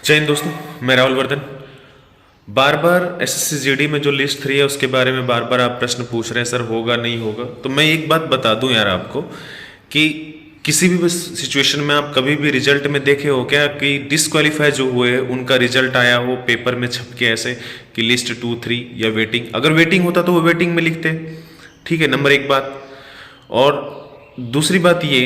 जय हिंद दोस्तों, मैं राहुल वर्धन। बार बार एसएससी जीडी में जो लिस्ट 3 है उसके बारे में बार बार आप प्रश्न पूछ रहे हैं, सर होगा नहीं होगा। तो मैं एक बात बता दूं यार आपको कि किसी भी सिचुएशन में आप कभी भी रिजल्ट में देखे हो क्या कि डिस्क्वालीफाई जो हुए हैं उनका रिजल्ट आया हो पेपर में छप के ऐसे कि लिस्ट 2, 3 या वेटिंग। अगर वेटिंग होता तो वो वेटिंग में लिखते, ठीक है, नंबर एक बात। और दूसरी बात ये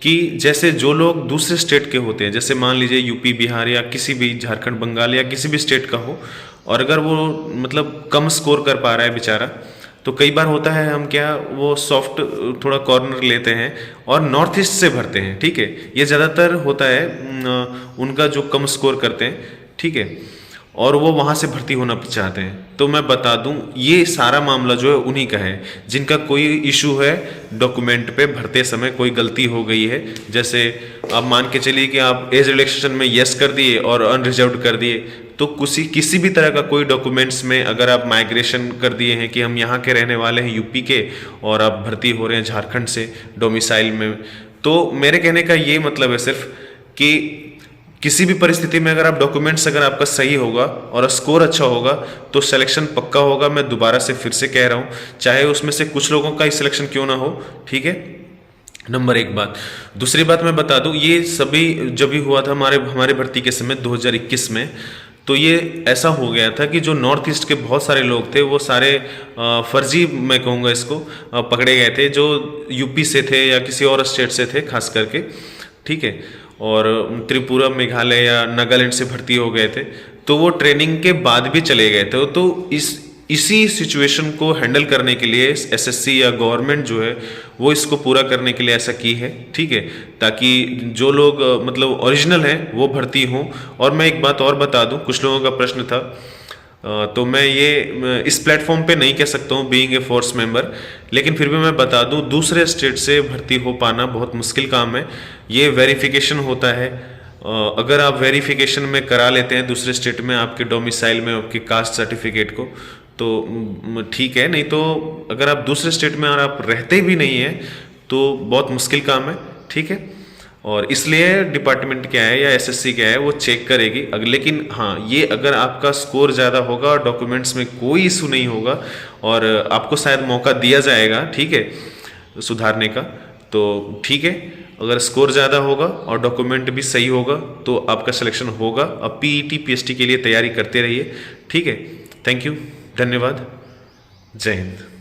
कि जैसे जो लोग दूसरे स्टेट के होते हैं, जैसे मान लीजिए यूपी, बिहार या किसी भी झारखंड, बंगाल या किसी भी स्टेट का हो, और अगर वो मतलब कम स्कोर कर पा रहा है बेचारा, तो कई बार होता है हम क्या वो सॉफ्ट थोड़ा कॉर्नर लेते हैं और नॉर्थ ईस्ट से भरते हैं, ठीक है। ये ज़्यादातर होता है उनका जो कम स्कोर करते हैं, ठीक है, और वो वहाँ से भर्ती होना चाहते हैं। तो मैं बता दूं ये सारा मामला जो है उन्हीं का है जिनका कोई इशू है डॉक्यूमेंट पे भरते समय, कोई गलती हो गई है। जैसे आप मान के चलिए कि आप एज रिलैक्सेशन में यस कर दिए और अनरिजर्व्ड कर दिए, तो किसी भी तरह का कोई डॉक्यूमेंट्स में अगर आप माइग्रेशन कर दिए हैं कि हम यहाँ के रहने वाले हैं यूपी के और आप भर्ती हो रहे हैं झारखंड से डोमिसाइल में, तो मेरे कहने का ये मतलब है सिर्फ कि किसी भी परिस्थिति में अगर आप डॉक्यूमेंट्स अगर आपका सही होगा और स्कोर अच्छा होगा तो सिलेक्शन पक्का होगा। मैं दोबारा से फिर से कह रहा हूँ, चाहे उसमें से कुछ लोगों का ही सिलेक्शन क्यों ना हो, ठीक है, नंबर एक बात। दूसरी बात मैं बता दूं ये सभी जब भी हुआ था हमारे भर्ती के समय 2021 में, तो ये ऐसा हो गया था कि जो नॉर्थ ईस्ट के बहुत सारे लोग थे वो सारे फर्जी, मैं कहूँगा इसको, पकड़े गए थे, जो यूपी से थे या किसी और स्टेट से थे खास करके, ठीक है, और त्रिपुरा, मेघालय या नागालैंड से भर्ती हो गए थे। तो वो ट्रेनिंग के बाद भी चले गए थे। तो इसी सिचुएशन को हैंडल करने के लिए एसएससी या गवर्नमेंट जो है वो इसको पूरा करने के लिए ऐसा की है, ठीक है, ताकि जो लोग मतलब ओरिजिनल हैं वो भर्ती हों। और मैं एक बात और बता दूं, कुछ लोगों का प्रश्न था, तो मैं ये इस प्लेटफॉर्म पे नहीं कह सकता हूँ बीइंग ए फोर्स मेंबर, लेकिन फिर भी मैं बता दूँ दूसरे स्टेट से भर्ती हो पाना बहुत मुश्किल काम है। ये वेरिफिकेशन होता है, अगर आप वेरिफिकेशन में करा लेते हैं दूसरे स्टेट में आपके डोमिसाइल में आपके कास्ट सर्टिफिकेट को तो ठीक है, नहीं तो अगर आप दूसरे स्टेट में और आप रहते भी नहीं हैं तो बहुत मुश्किल काम है, ठीक है। और इसलिए डिपार्टमेंट क्या है या एसएससी क्या है वो चेक करेगी। लेकिन हाँ, ये अगर आपका स्कोर ज़्यादा होगा और डॉक्यूमेंट्स में कोई इशू नहीं होगा और आपको शायद मौका दिया जाएगा, ठीक है, सुधारने का, तो ठीक है। अगर स्कोर ज़्यादा होगा और डॉक्यूमेंट भी सही होगा तो आपका सिलेक्शन होगा। अब पीईटी पीएचटी के लिए तैयारी करते रहिए, ठीक है। थैंक यू, धन्यवाद, जय हिंद।